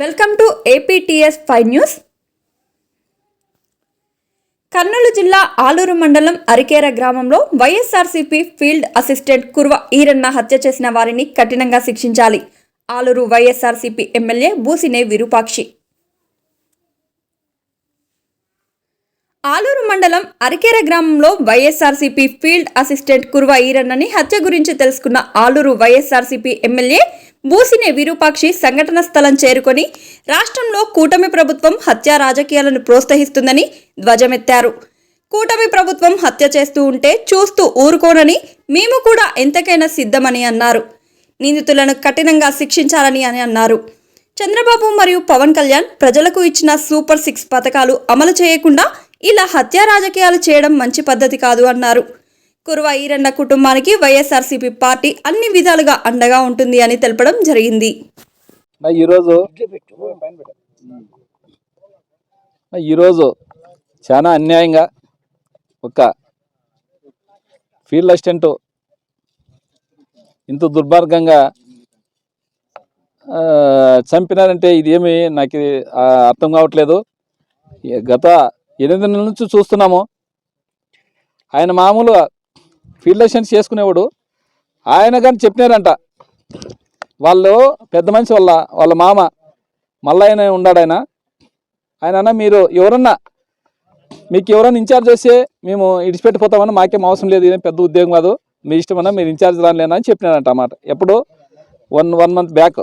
Welcome to APTS 5 news. Kurnool జిల్లా ఆలూరు మండలం అరికేర గ్రామంలో వైఎస్ఆర్సీపీ ఫీల్డ్ అసిస్టెంట్ కుర్వ ఈరన్న హత్య చేసిన వారిని కఠినంగా శిక్షించాలి. ఆలూరు వైఎస్ఆర్సీపీ ఎమ్మెల్యే బూసినే విరూపాక్షి. ఆలూరు మండలం అరికేర గ్రామంలో వైఎస్ఆర్సీపీ ఫీల్డ్ అసిస్టెంట్ కుర్వ ఈరన్నని హత్య గురించి తెలుసుకున్న ఆలూరు వైఎస్ఆర్సీపీ ఎమ్మెల్యే బూసినే విరూపాక్షి సంఘటన స్థలం చేరుకొని రాష్ట్రంలో కూటమి ప్రభుత్వం హత్య రాజకీయాలను ప్రోత్సహిస్తుందని ధ్వజమెత్తారు. కూటమి ప్రభుత్వం హత్య చేస్తూ ఉంటే చూస్తూ ఊరుకోనని మేము కూడా ఎంతకైనా సిద్ధమని అన్నారు. నిందితులను కఠినంగా శిక్షించాలని అన్నారు. చంద్రబాబు మరియు పవన్ కళ్యాణ్ ప్రజలకు ఇచ్చిన సూపర్ 6 పథకాలు అమలు చేయకుండా ఇలా హత్య రాజకీయాలు చేయడం మంచి పద్ధతి కాదు అన్నారు. కుర్వ ఈరన్న కుటుంబానికి వైఎస్ఆర్సీపీ పార్టీ అన్ని విధాలుగా అండగా ఉంటుంది అని తెలపడం జరిగింది. ఈరోజు చాలా అన్యాయంగా ఒక ఫీల్డ్ అసిస్టెంట్ ఇంత దుర్మార్గంగా చంపినారంటే ఇదేమి నాకు అర్థం కావట్లేదు. గత 8 నెలల నుంచి చూస్తున్నాము. ఆయన మామూలుగా ఫీల్డ్ అసిస్టెంట్ చేసుకునేవాడు. ఆయన కానీ చెప్పినారంట, వాళ్ళు పెద్ద మనిషి వాళ్ళ మామ మల్లయ్య ఉన్నాడు. ఆయన మీరు ఎవరన్నా మీకు ఎవరన్నా ఇన్ఛార్జ్ వస్తే మేము ఇడిచిపెట్టిపోతామని, మాకేం అవసరం లేదు, ఇదేం పెద్ద ఉద్యోగం కాదు, మీ ఇష్టమన్నా మీరు ఇన్ఛార్జ్ రాలేనా అని చెప్పినారంట అన్నమాట. ఎప్పుడు 1 మంత్ బ్యాక్.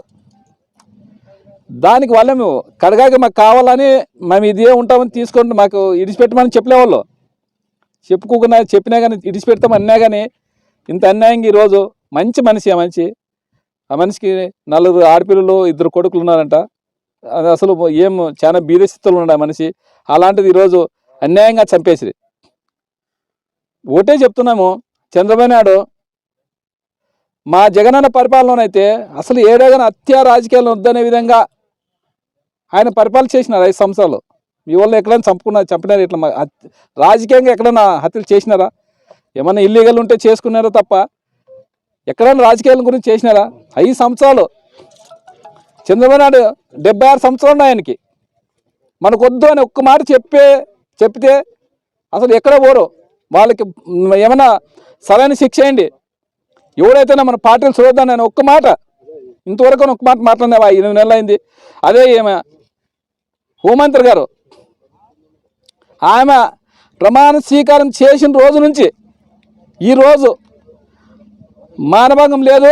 దానికి వల్ల మేము కడగాక మాకు కావాలని మేము ఇదే ఉంటామని తీసుకొని మాకు ఇడిచిపెట్టమని చెప్పలేవాళ్ళు. చెప్పుకోకుండా చెప్పినా కానీ ఇడిచిపెడతామని అన్నా కానీ ఇంత అన్యాయంగా ఈరోజు మంచి మనిషి ఆ మనిషికి 4 ఆడపిల్లలు 2 కొడుకులు ఉన్నారంట. అది అసలు ఏం చాలా బీదస్థితులు ఉన్నాడు ఆ మనిషి. అలాంటిది ఈరోజు అన్యాయంగా చంపేసి. ఒకటే చెప్తున్నాము, చంద్రబాబు నాయుడు మా జగనన్న పరిపాలనైతే అసలు ఏడాగానే హత్య రాజకీయాలు వద్దనే విధంగా ఆయన పరిపాలన చేసినారు 5 సంవత్సరాలు. మీ వాళ్ళు ఎక్కడైనా చంపినారు, ఇట్లా రాజకీయంగా ఎక్కడైనా హత్యలు చేసినారా? ఏమన్నా ఇల్లీగల్ ఉంటే చేసుకున్నారో తప్ప ఎక్కడైనా రాజకీయాల గురించి చేసినారా? 5 సంవత్సరాలు చంద్రబాబు నాయుడు 76 సంవత్సరాలు ఉన్నాయి ఆయనకి. మనకు వద్దు అని ఒక్క మాట చెప్తే అసలు ఎక్కడ పోరు. వాళ్ళకి ఏమన్నా సరైన శిక్ష వేయండి. ఎవడైతే మన పార్టీలు చూద్దాం నేను ఒక్క మాట ఇంతవరకు ఒక్క మాట మాట్లాడినావా? 8 నెలలు అయింది. అదే హోంమంత్రి గారు ఆమె ప్రమాణ స్వీకారం చేసిన రోజు నుంచి ఈరోజు మానభంగం లేదు,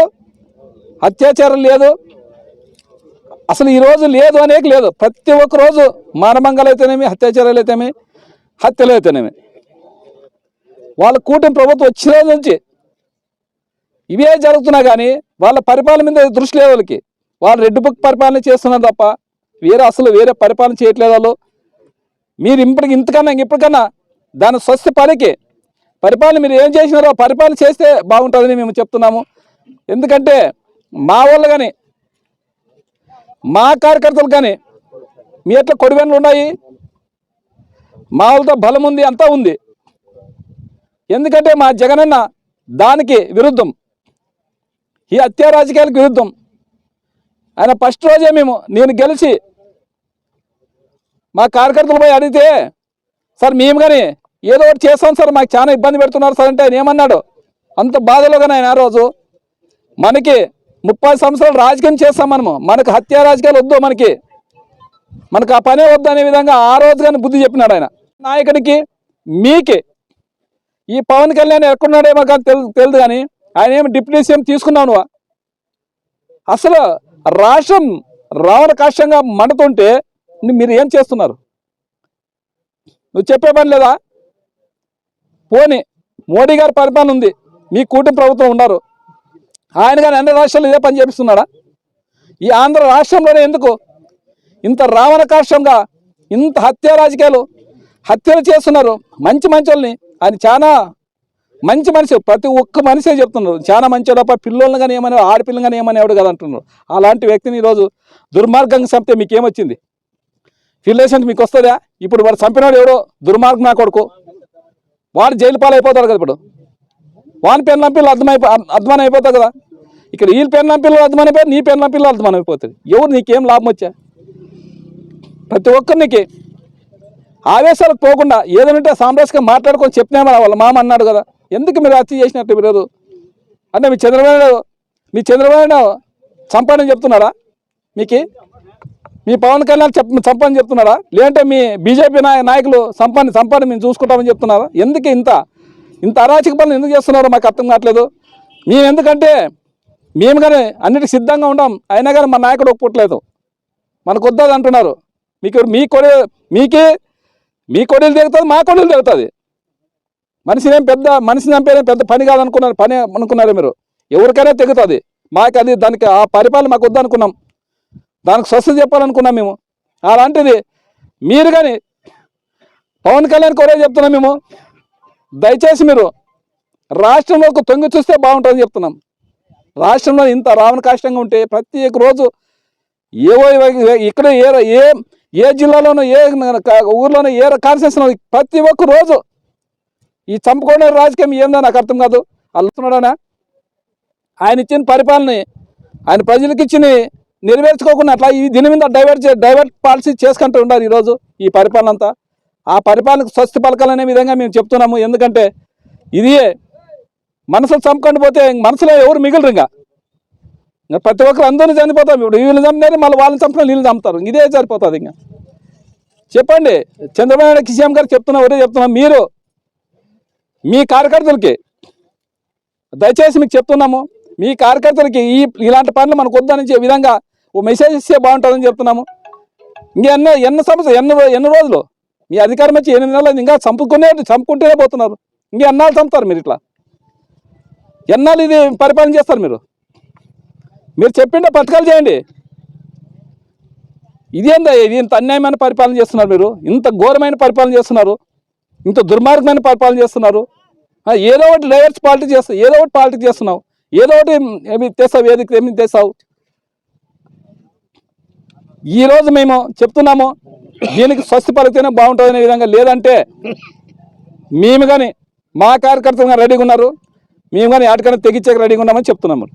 అత్యాచారం లేదు, అసలు ఈరోజు లేదు అనేక లేదు. ప్రతి ఒక్క రోజు మానభంగాలు అయితేనేమి, అత్యాచారాలు అయితేనేమి, హత్యలు అయితేనేమి. వాళ్ళ కూటమి ప్రభుత్వం వచ్చిన రోజు నుంచి ఇవే జరుగుతున్నా కానీ వాళ్ళ పరిపాలన మీద దృష్టి లేదు వాళ్ళకి. వాళ్ళు రెడ్ బుక్ పరిపాలన చేస్తున్నారు తప్ప వేరే పరిపాలన చేయట్లేదు వాళ్ళు. మీరు ఇప్పటికన్నా దాని స్వస్థ పనికి పరిపాలన మీరు ఏం చేసినారో పరిపాలన చేస్తే బాగుంటుందని మేము చెప్తున్నాము. ఎందుకంటే మా వాళ్ళు కానీ మా కార్యకర్తలు కానీ మీ ఎట్లా కొడివెన్లు ఉన్నాయి, మా వాళ్ళతో బలం ఉంది, అంతా ఉంది. ఎందుకంటే మా జగనన్న దానికి విరుద్ధం, ఈ హత్య రాజకీయాలకు విరుద్ధం. ఆయన ఫస్ట్ రోజే నేను గెలిచి మా కార్యకర్తలు పోయి అడిగితే, సార్ మేము కానీ ఏదో ఒకటి చేస్తాం సార్, మాకు చాలా ఇబ్బంది పెడుతున్నారు సార్ అంటే ఆయన ఏమన్నాడు? అంత బాధలో కానీ ఆయన ఆ రోజు మనకి 30 సంవత్సరాలు రాజకీయం చేస్తాం మనకు హత్య రాజకీయాలు వద్దు, మనకు ఆ పనే వద్దు అనే విధంగా ఆ రోజు కానీ బుద్ధి చెప్పినాడు ఆయన నాయకుడికి. మీకే ఈ పవన్ కళ్యాణ్ ఎక్కడున్నాడేమో కానీ తెలుదు కానీ ఆయన ఏమి డిప్యూటీ సీఎం తీసుకున్నావు నువ్వు? అసలు రాష్ట్రం రావణ కాష్టంగా మండుతుంటే మీరు ఏం చేస్తున్నారు? నువ్వు చెప్పే పని లేదా? పోనీ మోడీ గారి పరిపాలన ఉంది, మీ కూటమి ప్రభుత్వం ఉన్నారు, ఆయన కానీ అన్ని రాష్ట్రాలు ఇదే పని చేపిస్తున్నాడా? ఈ ఆంధ్ర రాష్ట్రంలోనే ఎందుకు ఇంత రావణ కాష్టంగా ఇంత హత్యలు చేస్తున్నారు? మంచి వాళ్ళని ఆయన చాలా మంచి మనిషి, ప్రతి ఒక్క మనిషే చెప్తున్నారు చాలా మంచి తప్ప పిల్లల్ని కానీ ఏమని ఆడపిల్లని కానీ ఏమని ఎవడు కదా అంటున్నారు. అలాంటి వ్యక్తిని ఈరోజు దుర్మార్గంగా చంపితే మీకేమొచ్చింది? ఫీల్డ్ అసిస్టెంట్ మీకు వస్తుందా? ఇప్పుడు వాడు చంపినాడు ఎవడో దుర్మార్గం నా కొడుకు, వాడు జైలు పాలైపోతాడు కదా. ఇప్పుడు వాని పెన్లం పిల్లలు అర్థమైన అయిపోతాయి కదా. ఇక్కడ వీళ్ళ పెన్లం పిల్లలు అర్థమైపోయి నీ పెన్లం పిల్లలు అర్థమైపోతుంది. ఎవరు నీకేం లాభం వచ్చా? ప్రతి ఒక్కరికి ఆవేశాలకు పోకుండా ఏదంటే సామరస్యంగా మాట్లాడుకొని చెప్పినామని వాళ్ళ మామ అన్నాడు కదా, ఎందుకు మీరు హత్య చేసినట్టు మీరు అంటే మీ చంద్రబాబు చంపాడని చెప్తున్నారా? మీ పవన్ కళ్యాణ్ చంపని చెప్తున్నారా? లేదంటే మీ బీజేపీ నాయకులు చంపని మేము చూసుకుంటామని చెప్తున్నారా? ఎందుకు ఇంత అరాచక పనులు ఎందుకు చేస్తున్నారో మాకు అర్థం కావట్లేదు. మేము ఎందుకంటే మేము కానీ అన్నిటికీ సిద్ధంగా ఉంటాం, అయినా కానీ మా నాయకుడు ఒప్పుకోవట్లేదు, మనకు వద్దది అంటున్నారు. మీ కొడీలు తిరుగుతుంది, మా కొడీలు తిరుగుతుంది. మనిషిని చంపేదే పెద్ద పని అనుకున్నారు మీరు. ఎవరికైనా తెగుతుంది, మాకు అది దానికి ఆ పరిపాలన మాకు వద్దనుకున్నాం, దానికి స్వస్థత చెప్పాలనుకున్నాం మేము. అలాంటిది మీరు కానీ పవన్ కళ్యాణ్ కొరే చెప్తున్నాం మేము, దయచేసి మీరు రాష్ట్రంలోకి తొంగి చూస్తే బాగుంటుందని చెప్తున్నాం. రాష్ట్రంలో ఇంత రావణ కాష్టంగా ఉంటే ప్రతి రోజు ఇక్కడ ఏ జిల్లాలోనూ ఏ ఊర్లోనూ ఏ కాన్స్టిట్యూన్సీలో ప్రతి ఒక్క రోజు ఈ చంపుకోవడం రాజకీయం ఏందో నాకు అర్థం కాదు. అల్లుతున్నాడనా ఆయన ఇచ్చిన పరిపాలన ఆయన ప్రజలకు ఇచ్చిన నెరవేర్చుకోకుండా అట్లా ఈ దీని మీద డైవర్ట్ పాలసీ చేసుకుంటూ ఉన్నారు ఈరోజు ఈ పరిపాలన అంతా. ఆ పరిపాలనకు స్వస్తి పలకాలనే విధంగా మేము చెప్తున్నాము. ఎందుకంటే ఇది మనసులు చంపుకొని పోతే మనసులో ఎవరు మిగిలిరు ఇంకా ప్రతి ఒక్కరు అందరూ చనిపోతాం. ఇప్పుడు వీళ్ళు చంపినారు, మళ్ళీ వాళ్ళని చంపిన వీళ్ళు చంపుతారు, ఇదే సరిపోతుంది. ఇంకా చెప్పండి, చంద్రబాబు నాయుడు సీఎం గారు చెప్తున్నాం, మీరు మీ కార్యకర్తలకి దయచేసి మీకు చెప్తున్నాము, మీ కార్యకర్తలకి ఇలాంటి పనులు మనకు వద్దనిచ్చే విధంగా ఓ మెసేజ్ ఇస్తే బాగుంటుందని చెప్తున్నాము. ఎన్ని రోజులు మీ అధికారం వచ్చి 8 నెలలు ఇంకా చంపుకుంటూనే పోతున్నారు. ఎన్నాళ్ళు చంపుతారు మీరు? ఇట్లా ఎన్నాళ్ళు ఇది పరిపాలన చేస్తారు మీరు చెప్పిండే పథకాలు చేయండి. ఇదేందా ఇది? ఇంత అన్యాయమైన పరిపాలన చేస్తున్నారు మీరు, ఇంత ఘోరమైన పరిపాలన చేస్తున్నారు, ఇంత దుర్మార్గమైన పరిపాలన చేస్తున్నారు. ఏదో ఒకటి డైవర్స్ పాలిటిక్స్ చేస్తావు, ఏదో ఒకటి పాలిటిక్స్ చేస్తున్నావు, ఏదో ఒకటి ఏమి తెస్తావు, ఏమి తెస్తావు. ఈరోజు మేము చెప్తున్నాము, దీనికి స్వస్తి పలికితేనే బాగుంటుందనే విధంగా. లేదంటే మేము కానీ మా కార్యకర్తలు కానీ రెడీగా ఉన్నారు, మేము కానీ ఆటకన్నా తెగించక రెడీగా ఉన్నామని చెప్తున్నాము.